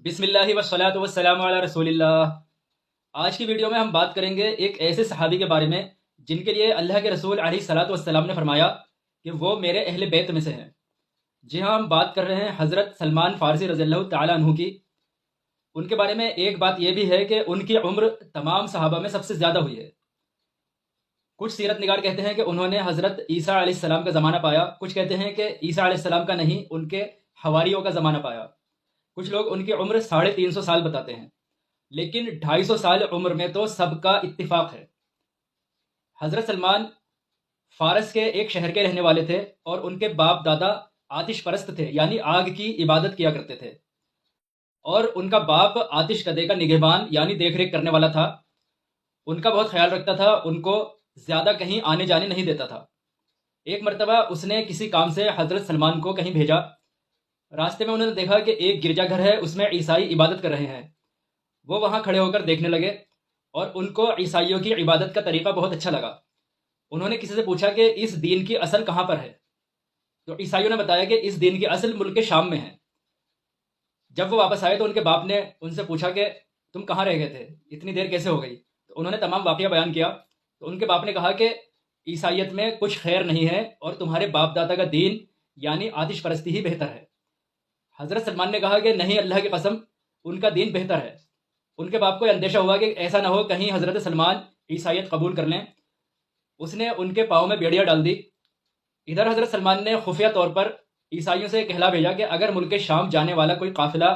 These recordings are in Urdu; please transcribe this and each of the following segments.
بسم اللہ والصلاۃ والسلام علی رسول اللہ۔ آج کی ویڈیو میں ہم بات کریں گے ایک ایسے صحابی کے بارے میں جن کے لیے اللہ کے رسول علیہ الصلاۃ والسلام نے فرمایا کہ وہ میرے اہل بیت میں سے ہیں۔ جی ہاں، ہم بات کر رہے ہیں حضرت سلمان فارسی رضی اللہ تعالیٰ عنہ کی۔ ان کے بارے میں ایک بات یہ بھی ہے کہ ان کی عمر تمام صحابہ میں سب سے زیادہ ہوئی ہے۔ کچھ سیرت نگار کہتے ہیں کہ انہوں نے حضرت عیسیٰ علیہ السلام کا زمانہ پایا، کچھ کہتے ہیں کہ عیسیٰ علیہ السلام کا نہیں، ان کے حواریوں کا زمانہ پایا۔ کچھ لوگ ان کی عمر 350 سال بتاتے ہیں، لیکن 250 سال عمر میں تو سب کا اتفاق ہے۔ حضرت سلمان فارس کے ایک شہر کے رہنے والے تھے اور ان کے باپ دادا آتش پرست تھے، یعنی آگ کی عبادت کیا کرتے تھے، اور ان کا باپ آتش کدے کا نگہبان یعنی دیکھ ریکھ کرنے والا تھا۔ ان کا بہت خیال رکھتا تھا، ان کو زیادہ کہیں آنے جانے نہیں دیتا تھا۔ ایک مرتبہ اس نے کسی کام سے حضرت سلمان کو کہیں بھیجا۔ راستے میں انہوں نے دیکھا کہ ایک گرجا گھر ہے، اس میں عیسائی عبادت کر رہے ہیں۔ وہ وہاں کھڑے ہو کر دیکھنے لگے اور ان کو عیسائیوں کی عبادت کا طریقہ بہت اچھا لگا۔ انہوں نے کسی سے پوچھا کہ اس دین کی اصل کہاں پر ہے؟ تو عیسائیوں نے بتایا کہ اس دین کی اصل ملک شام میں ہے۔ جب وہ واپس آئے تو ان کے باپ نے ان سے پوچھا کہ تم کہاں رہ گئے تھے، اتنی دیر کیسے ہو گئی؟ تو انہوں نے تمام واقعہ بیان کیا۔ تو ان کے باپ نے کہا کہ عیسائیت میں کچھ خیر نہیں ہے اور تمہارے باپ دادا کا دین یعنی آتش پرستی ہی بہتر ہے۔ حضرت سلمان نے کہا کہ نہیں، اللہ کی قسم، ان کا دین بہتر ہے۔ ان کے باپ کو اندیشہ ہوا کہ ایسا نہ ہو کہیں حضرت سلمان عیسائیت قبول کر لیں۔ اس نے ان کے پاؤں میں بیڑیاں ڈال دی۔ ادھر حضرت سلمان نے خفیہ طور پر عیسائیوں سے کہلا بھیجا کہ اگر ملک شام جانے والا کوئی قافلہ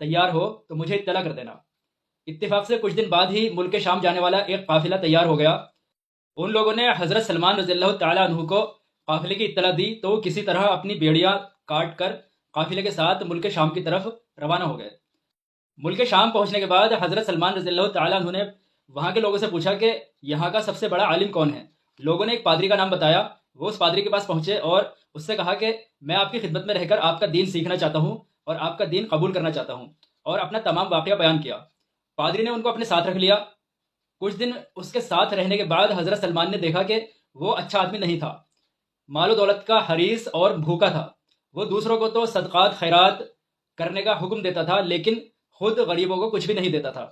تیار ہو تو مجھے اطلاع کر دینا۔ اتفاق سے کچھ دن بعد ہی ملک شام جانے والا ایک قافلہ تیار ہو گیا۔ ان لوگوں نے حضرت سلمان رضی اللہ تعالیٰ عنہ کو قافلے کی اطلاع دی تو وہ کسی طرح اپنی بیڑیاں کاٹ کر قافلے کے ساتھ ملک شام کی طرف روانہ ہو گئے۔ ملک شام پہنچنے کے بعد حضرت سلمان رضی اللہ تعالیٰ عنہ نے وہاں کے لوگوں سے پوچھا کہ یہاں کا سب سے بڑا عالم کون ہے؟ لوگوں نے ایک پادری کا نام بتایا۔ وہ اس پادری کے پاس پہنچے اور اس سے کہا کہ میں آپ کی خدمت میں رہ کر آپ کا دین سیکھنا چاہتا ہوں اور آپ کا دین قبول کرنا چاہتا ہوں، اور اپنا تمام واقعہ بیان کیا۔ پادری نے ان کو اپنے ساتھ رکھ لیا۔ کچھ دن اس کے ساتھ رہنے کے بعد حضرت سلمان نے دیکھا کہ وہ اچھا آدمی نہیں تھا، مال و دولت کا حریص اور بھوکا تھا۔ وہ دوسروں کو تو صدقات خیرات کرنے کا حکم دیتا تھا، لیکن خود غریبوں کو کچھ بھی نہیں دیتا تھا۔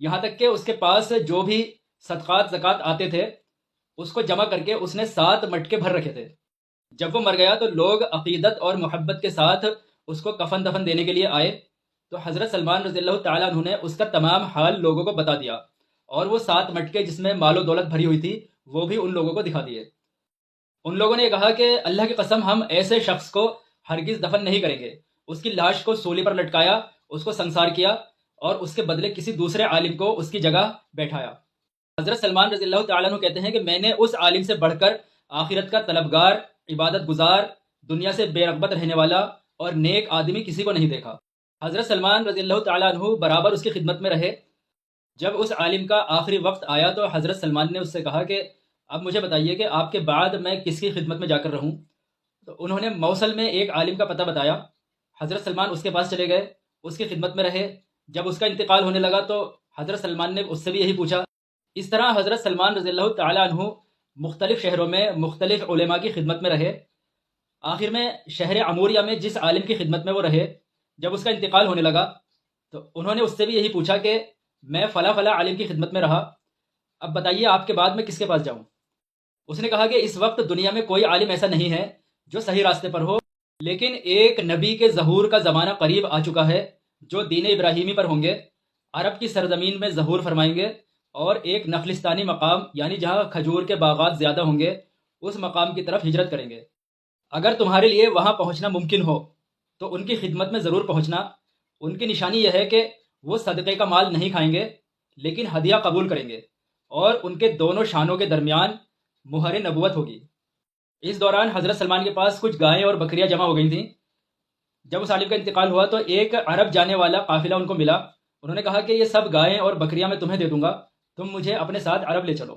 یہاں تک کہ اس کے پاس جو بھی صدقات زکوٰۃ آتے تھے اس کو جمع کر کے اس نے 7 مٹکے بھر رکھے تھے۔ جب وہ مر گیا تو لوگ عقیدت اور محبت کے ساتھ اس کو کفن دفن دینے کے لیے آئے، تو حضرت سلمان رضی اللہ تعالیٰ عنہ نے اس کا تمام حال لوگوں کو بتا دیا، اور وہ 7 مٹکے جس میں مال و دولت بھری ہوئی تھی وہ بھی ان لوگوں کو دکھا دیے۔ ان لوگوں نے یہ کہا کہ اللہ کی قسم، ہم ایسے شخص کو ہرگز دفن نہیں کریں گے۔ اس کی لاش کو سولی پر لٹکایا، اس کو سنسار کیا اور اس کے بدلے کسی دوسرے عالم کو اس کی جگہ بیٹھایا۔ حضرت سلمان رضی اللہ تعالیٰ عنہ کہتے ہیں کہ میں نے اس عالم سے بڑھ کر آخرت کا طلبگار، عبادت گزار، دنیا سے بے رغبت رہنے والا اور نیک آدمی کسی کو نہیں دیکھا۔ حضرت سلمان رضی اللہ تعالیٰ عنہ برابر اس کی خدمت میں رہے۔ جب اس عالم کا آخری وقت آیا تو حضرت سلمان نے اس سے کہا کہ اب مجھے بتائیے کہ آپ کے بعد میں کس کی خدمت میں جا کر رہوں؟ تو انہوں نے موصل میں ایک عالم کا پتہ بتایا۔ حضرت سلمان اس کے پاس چلے گئے، اس کی خدمت میں رہے۔ جب اس کا انتقال ہونے لگا تو حضرت سلمان نے اس سے بھی یہی پوچھا۔ اس طرح حضرت سلمان رضی اللہ تعالیٰ عنہ مختلف شہروں میں مختلف علماء کی خدمت میں رہے۔ آخر میں شہر عموریہ میں جس عالم کی خدمت میں وہ رہے، جب اس کا انتقال ہونے لگا تو انہوں نے اس سے بھی یہی پوچھا کہ میں فلاں فلاں عالم کی خدمت میں رہا، اب بتائیے آپ کے بعد میں کس کے پاس جاؤں؟ اس نے کہا کہ اس وقت دنیا میں کوئی عالم ایسا نہیں ہے جو صحیح راستے پر ہو، لیکن ایک نبی کے ظہور کا زمانہ قریب آ چکا ہے جو دین ابراہیمی پر ہوں گے، عرب کی سرزمین میں ظہور فرمائیں گے، اور ایک نخلستانی مقام یعنی جہاں کھجور کے باغات زیادہ ہوں گے اس مقام کی طرف ہجرت کریں گے۔ اگر تمہارے لیے وہاں پہنچنا ممکن ہو تو ان کی خدمت میں ضرور پہنچنا۔ ان کی نشانی یہ ہے کہ وہ صدقے کا مال نہیں کھائیں گے لیکن ہدیہ قبول کریں گے، اور ان کے دونوں شانوں کے درمیان مہر نبوت ہوگی۔ اس دوران حضرت سلمان کے پاس کچھ گائیں اور بکریاں جمع ہو گئی تھیں۔ جب اس عالم کا انتقال ہوا تو ایک عرب جانے والا قافلہ ان کو ملا۔ انہوں نے کہا کہ یہ سب گائیں اور بکریاں میں تمہیں دے دوں گا، تم مجھے اپنے ساتھ عرب لے چلو۔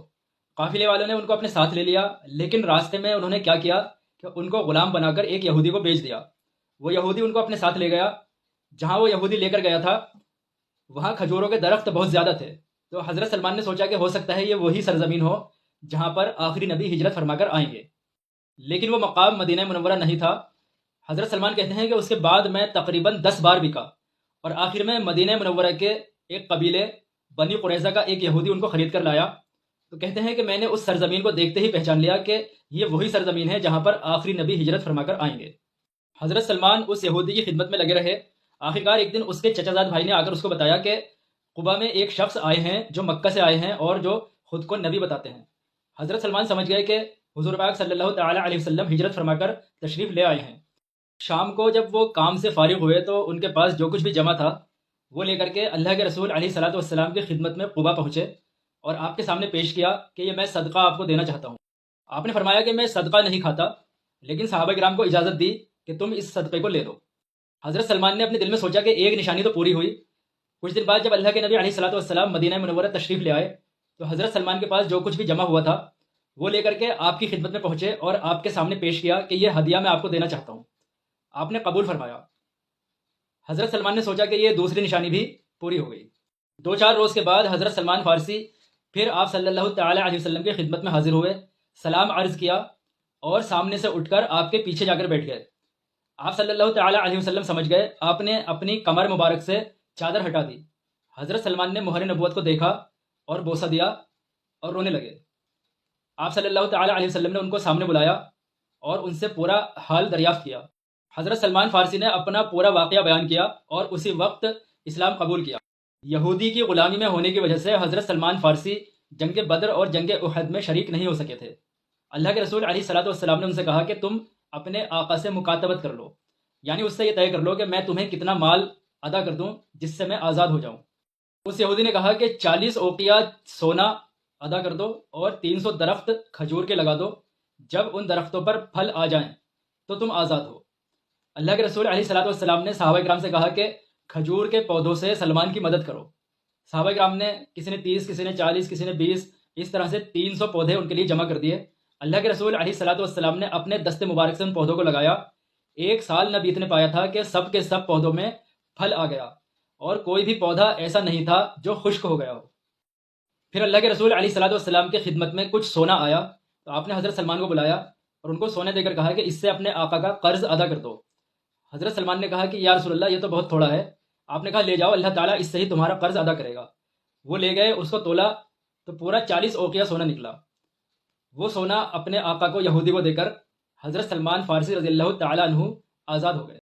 قافلے والوں نے ان کو اپنے ساتھ لے لیا، لیکن راستے میں انہوں نے کیا کیا کہ ان کو غلام بنا کر ایک یہودی کو بیچ دیا۔ وہ یہودی ان کو اپنے ساتھ لے گیا۔ جہاں وہ یہودی لے کر گیا تھا وہاں کھجوروں کے درخت بہت زیادہ تھے، تو حضرت سلمان نے سوچا کہ ہو سکتا ہے یہ وہی سرزمین ہو جہاں پر آخری نبی ہجرت فرما کر آئیں گے، لیکن وہ مقام مدینہ منورہ نہیں تھا۔ حضرت سلمان کہتے ہیں کہ اس کے بعد میں تقریباً 10 بار بکا اور آخر میں مدینہ منورہ کے ایک قبیلے بنی قریظہ کا ایک یہودی ان کو خرید کر لایا۔ تو کہتے ہیں کہ میں نے اس سرزمین کو دیکھتے ہی پہچان لیا کہ یہ وہی سرزمین ہے جہاں پر آخری نبی ہجرت فرما کر آئیں گے۔ حضرت سلمان اس یہودی کی خدمت میں لگے رہے۔ آخرکار ایک دن اس کے چچا زاد بھائی نے آ کر اس کو بتایا کہ قبا میں ایک شخص آئے ہیں جو مکہ سے آئے ہیں اور جو خود کو نبی بتاتے ہیں۔ حضرت سلمان سمجھ گئے کہ حضور پاک صلی اللہ تعالیٰ علیہ وسلم ہجرت فرما کر تشریف لے آئے ہیں۔ شام کو جب وہ کام سے فارغ ہوئے تو ان کے پاس جو کچھ بھی جمع تھا وہ لے کر کے اللہ کے رسول علیہ صلاۃ والسلام کی خدمت میں قبا پہنچے اور آپ کے سامنے پیش کیا کہ یہ میں صدقہ آپ کو دینا چاہتا ہوں۔ آپ نے فرمایا کہ میں صدقہ نہیں کھاتا، لیکن صحابہ کرام کو اجازت دی کہ تم اس صدقے کو لے لو۔ حضرت سلمان نے اپنے دل میں سوچا کہ ایک نشانی تو پوری ہوئی۔ کچھ دن بعد جب اللہ کے نبی علیہ صلاۃ والسلام مدینہ منورہ تشریف لے آئے تو حضرت سلمان کے پاس جو کچھ بھی جمع ہوا تھا وہ لے کر کے آپ کی خدمت میں پہنچے اور آپ کے سامنے پیش کیا کہ یہ ہدیہ میں آپ کو دینا چاہتا ہوں۔ آپ نے قبول فرمایا۔ حضرت سلمان نے سوچا کہ یہ دوسری نشانی بھی پوری ہو گئی۔ 2-4 روز کے بعد حضرت سلمان فارسی پھر آپ صلی اللہ تعالیٰ علیہ وسلم کی خدمت میں حاضر ہوئے، سلام عرض کیا اور سامنے سے اٹھ کر آپ کے پیچھے جا کر بیٹھ گئے۔ آپ صلی اللہ تعالیٰ علیہ وسلم سمجھ گئے، آپ نے اپنی کمر مبارک سے چادر ہٹا دی۔ حضرت سلمان نے مہر نبوت کو دیکھا اور بوسہ دیا اور رونے لگے۔ آپ صلی اللہ تعالیٰ علیہ وسلم نے ان کو سامنے بلایا اور ان سے پورا حال دریافت کیا۔ حضرت سلمان فارسی نے اپنا پورا واقعہ بیان کیا اور اسی وقت اسلام قبول کیا۔ یہودی کی غلامی میں ہونے کی وجہ سے حضرت سلمان فارسی جنگ بدر اور جنگ احد میں شریک نہیں ہو سکے تھے۔ اللہ کے رسول علیہ صلاۃ والسلام نے ان سے کہا کہ تم اپنے آقا سے مکاتبت کر لو، یعنی اس سے یہ طے کر لو کہ میں تمہیں کتنا مال ادا کر دوں جس سے میں آزاد ہو جاؤں۔ اس یہودی نے کہا کہ 40 اوقیہ سونا ادا کر دو اور 300 درخت کھجور کے لگا دو، جب ان درختوں پر پھل آ جائیں تو تم آزاد ہو۔ اللہ کے رسول علیہ صلاۃ والسلام نے صحابہ کرام سے کہا کہ کھجور کے پودوں سے سلمان کی مدد کرو۔ صحابہ کرام نے کسی نے 30، کسی نے 40، کسی نے 20، اس طرح سے 300 پودے ان کے لیے جمع کر دیے۔ اللہ کے رسول علیہ صلاۃ والسلام نے اپنے دست مبارک سے ان پودوں کو لگایا۔ 1 سال نہ بیتنے پایا تھا کہ سب کے سب پودوں میں پھل آ گیا اور کوئی بھی پودا ایسا نہیں تھا جو خشک ہو گیا ہو۔ پھر اللہ کے رسول علیہ صلاۃ والسلام کی خدمت میں کچھ سونا آیا تو آپ نے حضرت سلمان کو بلایا اور ان کو سونے دے کر کہا کہ اس سے اپنے آقا کا قرض ادا کر دو۔ حضرت سلمان نے کہا کہ یا رسول اللہ یہ تو بہت تھوڑا ہے۔ آپ نے کہا لے جاؤ، اللہ تعالیٰ اس سے ہی تمہارا قرض ادا کرے گا۔ وہ لے گئے، اس کو تولا تو پورا 40 اوقیہ سونا نکلا۔ وہ سونا اپنے آقا کو، یہودی کو دے کر حضرت سلمان فارسی رضی اللہ تعالیٰ عنہ آزاد ہو گئے۔